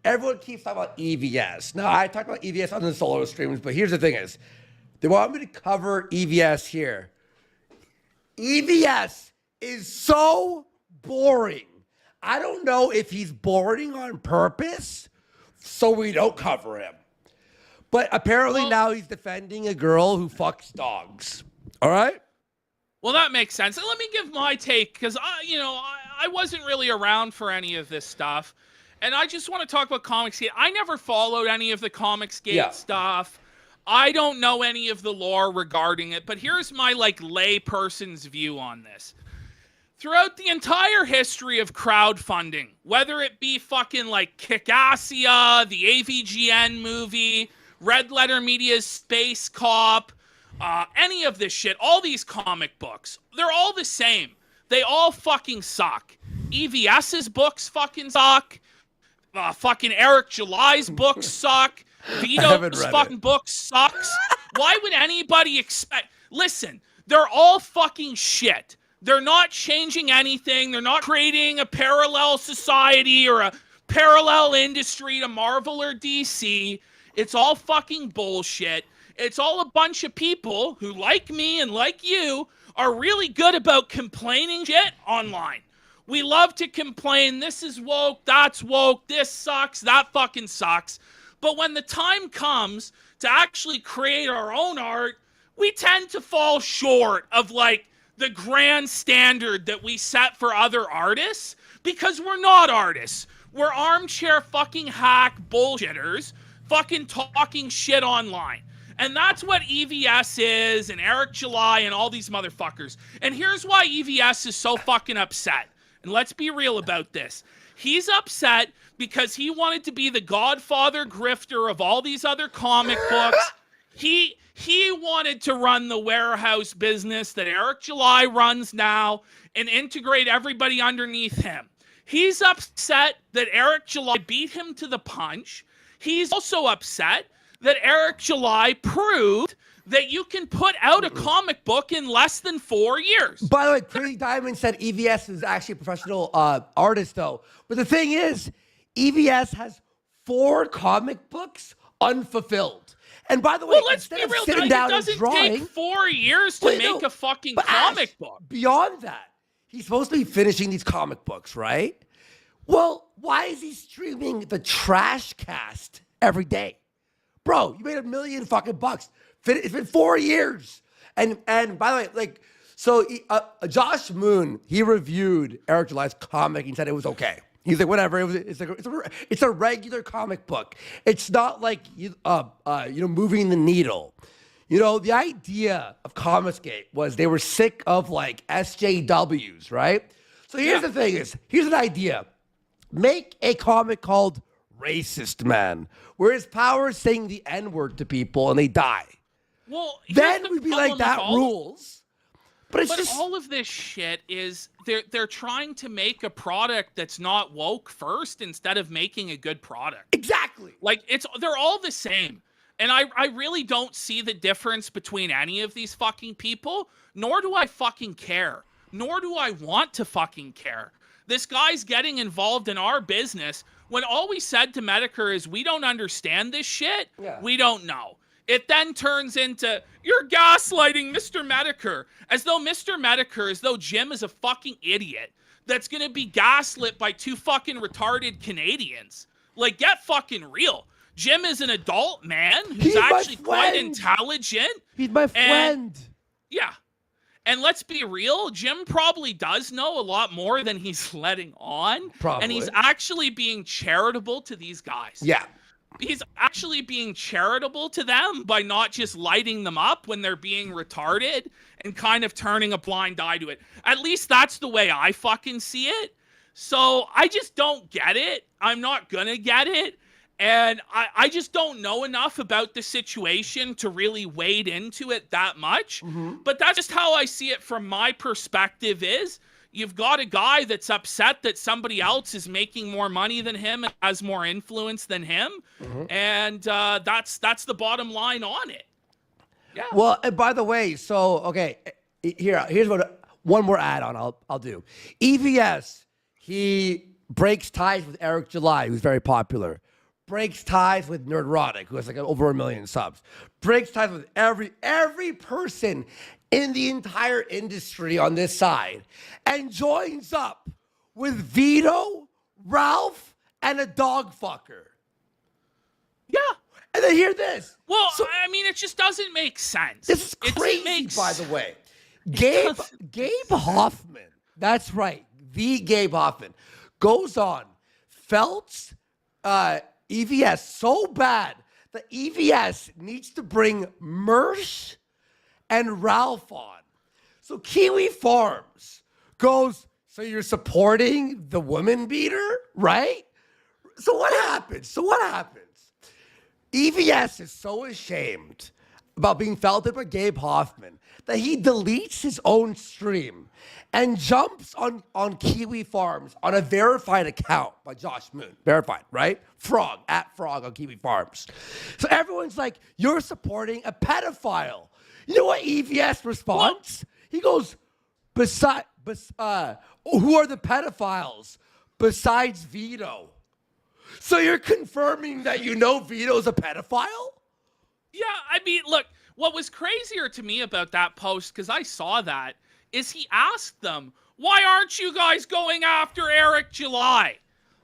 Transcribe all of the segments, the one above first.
everyone keeps talking about EVS. Now, I talked about EVS on the solo streams, but here's the thing is, they want me to cover EVS here. EVS is so boring. I don't know if he's boring on purpose so we don't cover him. But apparently now he's defending a girl who fucks dogs. All right? Well, that makes sense. And let me give my take, because I wasn't really around for any of this stuff. And I just want to talk about Comicsgate. I never followed any of the Comicsgate stuff. I don't know any of the lore regarding it. But here's my lay person's view on this. Throughout the entire history of crowdfunding, whether it be fucking Kickassia, the AVGN movie, Red Letter Media's Space Cop, any of this shit, all these comic books, they're all the same. They all fucking suck. EVS's books fucking suck. Fucking Eric July's books suck. Vito's fucking book sucks. Why would anybody expect... Listen, they're all fucking shit. They're not changing anything. They're not creating a parallel society or a parallel industry to Marvel or DC. It's all fucking bullshit. It's all a bunch of people who, like me and like you, are really good about complaining shit online. We love to complain, this is woke, that's woke, this sucks, that fucking sucks. But when the time comes to actually create our own art, we tend to fall short of the grand standard that we set for other artists, because we're not artists. We're armchair fucking hack bullshitters fucking talking shit online. And that's what EVS is, and Eric July, and all these motherfuckers. And here's why EVS is so fucking upset. And let's be real about this. He's upset because he wanted to be the godfather grifter of all these other comic books. He wanted to run the warehouse business that Eric July runs now and integrate everybody underneath him. He's upset that Eric July beat him to the punch. He's also upset that Eric July proved that you can put out a comic book in less than 4 years. By the way, Crazy Diamond said EVS is actually a professional artist, though. But the thing is, EVS has 4 comic books unfulfilled. And by the way, let's be real. It doesn't take 4 years to make a fucking comic book. Beyond that, he's supposed to be finishing these comic books, right? Well, why is he streaming the Trash Cast every day? Bro, you made $1 million fucking bucks. It's been 4 years. And by the way, Josh Moon, he reviewed Eric July's comic and said it was okay. He's like, whatever. It's a regular comic book. It's not like moving the needle. The idea of Comicsgate was they were sick of SJWs, right? So here's the thing: here's an idea. Make a comic called Racist Man, where his power is saying the N-word to people and they die. Well, then we'd be like, that rules. But all of this shit is they're trying to make a product that's not woke first instead of making a good product. Exactly. They're all the same. And I really don't see the difference between any of these fucking people, nor do I fucking care. Nor do I want to fucking care. This guy's getting involved in our business when all we said to Medicare is we don't understand this shit. Yeah. We don't know. It then turns into, you're gaslighting Mr. Medicare, as though Jim is a fucking idiot that's going to be gaslit by 2 fucking retarded Canadians. Get fucking real. Jim is an adult man who's actually quite intelligent. He's my friend. Yeah. And let's be real, Jim probably does know a lot more than he's letting on. Probably. And he's actually being charitable to these guys. Yeah. He's actually being charitable to them by not just lighting them up when they're being retarded and kind of turning a blind eye to it. At least that's the way I fucking see it. So I just don't get it. I'm not gonna get it. And I just don't know enough about the situation to really wade into it that much. Mm-hmm. But that's just how I see it from my perspective is, you've got a guy that's upset that somebody else is making more money than him and has more influence than him. Mm-hmm. And that's the bottom line on it. Yeah. Well, and by the way, here's one more add-on I'll do. EVS, he breaks ties with Eric July, who's very popular. breaks ties with Nerdrotic, who has like over 1 million subs. Breaks ties with every person in the entire industry on this side, and joins up with Vito, Ralph, and a dog fucker. Yeah. And then hear this. Well, so, I mean, it just doesn't make sense. This is crazy, by the way. Gabe Hoffman, that's right, the Gabe Hoffman, goes on, Felt's EVS so bad that EVS needs to bring Mersh and Ralph on. So Kiwi Farms goes, so you're supporting the woman beater, right? So what happens? EVS is so ashamed about being felted by Gabe Hoffman that he deletes his own stream and jumps on Kiwi Farms on a verified account by Josh Moon. Verified, right? Frog on Kiwi Farms. So everyone's like, you're supporting a pedophile. You know what EVS responds? He goes, who are the pedophiles besides Vito? So you're confirming that you know Vito's a pedophile? Yeah, I mean, look, what was crazier to me about that post, because I saw that, is he asked them, why aren't you guys going after Eric July?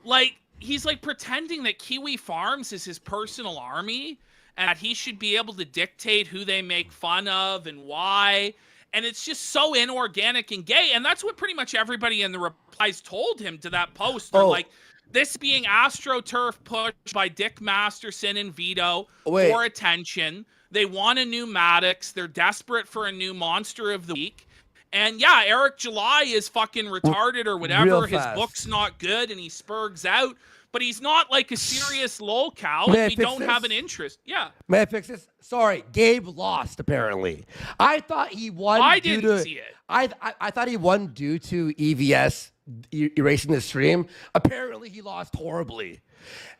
Like, he's like pretending that Kiwi Farms is his personal army and that he should be able to dictate who they make fun of and why. And it's just so inorganic and gay. And that's what pretty much everybody in the replies told him to that post. They're like, this being AstroTurf pushed by Dick Masterson and Vito for attention. They want a new Maddox. They're desperate for a new Monster of the Week. And yeah, Eric July is fucking retarded or whatever. His book's not good and he spurgs out. But he's not like a serious lolcow and we don't have an interest. Yeah. May I fix this? Sorry, Gabe lost apparently. I thought he won. I didn't see it. I thought he won due to EVS erasing the stream. Apparently he lost horribly.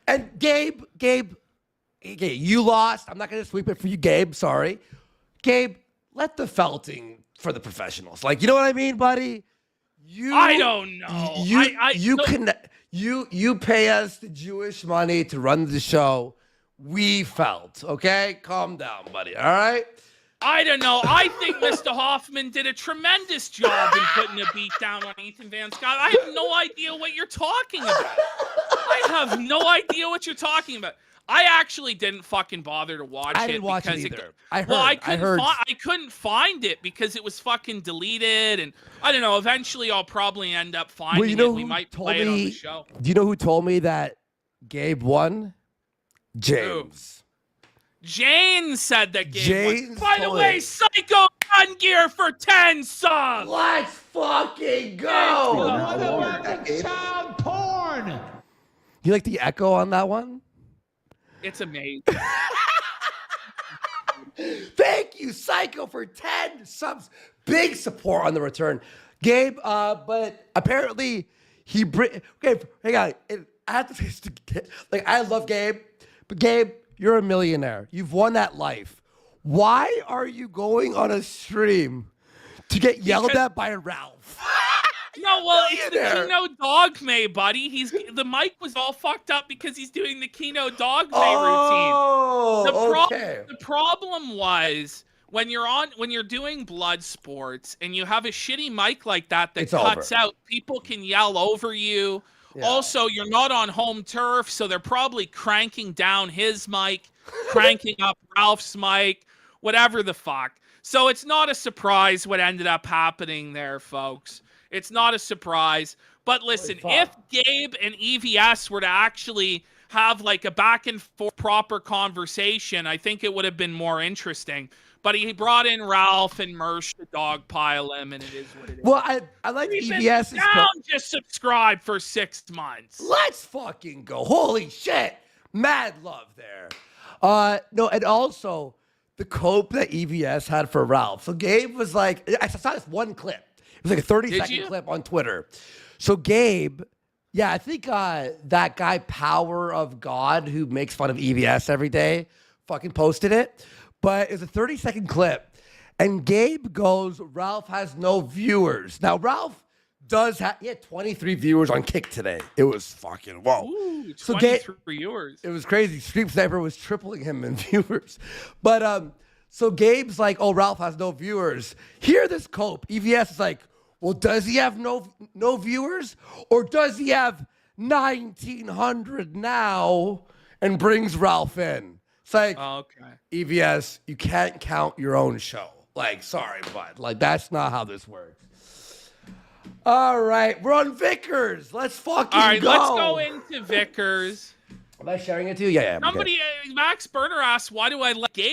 And Gabe, you lost. I'm not going to sweep it for you, Gabe. Sorry. Gabe, let the felting for the professionals. Like, you know what I mean, buddy? I don't know. You pay us the Jewish money to run the show. We felt, okay? Calm down, buddy, all right? I don't know. I think Mr. Hoffman did a tremendous job in putting a beat down on Ethan Van Scott. I have no idea what you're talking about. I actually didn't fucking bother to watch it. I didn't watch it either. I couldn't find it because it was fucking deleted, and I don't know. Eventually, I'll probably end up finding it. We might play it on the show. Do you know who told me that Gabe won? James. Jane said that Gabe won. By the way, Psycho Gun Gear for 10 subs. Let's fucking go. Motherfucking child porn. You like the echo on that one? It's amazing. Thank you, Psycho, for 10 subs. Big support on the return. Gabe, but apparently okay, hang on. I have to say this, like, I love Gabe, but Gabe, you're a millionaire. You've won that life. Why are you going on a stream to get yelled at by Ralph? No, well, it's the Kino Dogme, buddy. The mic was all fucked up because he's doing the Kino Dogme routine. The problem was when you're doing blood sports and you have a shitty mic like that cuts out, people can yell over you. Yeah. Also, you're not on home turf, so they're probably cranking down his mic, cranking up Ralph's mic, whatever the fuck. So it's not a surprise what ended up happening there, folks. It's not a surprise. But listen, if Gabe and EVS were to actually have like a back and forth proper conversation, I think it would have been more interesting. But he brought in Ralph and Mersh to dogpile him, and it is what it is. Well, I like EVS. Just subscribe for 6 months. Let's fucking go. Holy shit. Mad love there. No, and also the cope that EVS had for Ralph. So Gabe was like, I saw this one clip. It was like a 30-second clip on Twitter. So Gabe, yeah, I think that guy Power of God who makes fun of EVS every day fucking posted it. But it's a 30-second clip. And Gabe goes, Ralph has no viewers. Now, Ralph he had 23 viewers on Kick today. It was fucking whoa. Ooh, So 23 viewers. It was crazy. Stream Sniper was tripling him in viewers. But so Gabe's like, oh, Ralph has no viewers. Hear this cope. EVS is like, well, does he have no viewers? Or does he have 1,900 now and brings Ralph in? It's like, Okay. EVS, you can't count your own show. Like, sorry, bud. Like, that's not how this works. All right, we're on Vickers. Let's fucking All right, go. let's go into Vickers. Am I sharing it to you? Yeah. Somebody, Max Burner asks, why do I let Gabe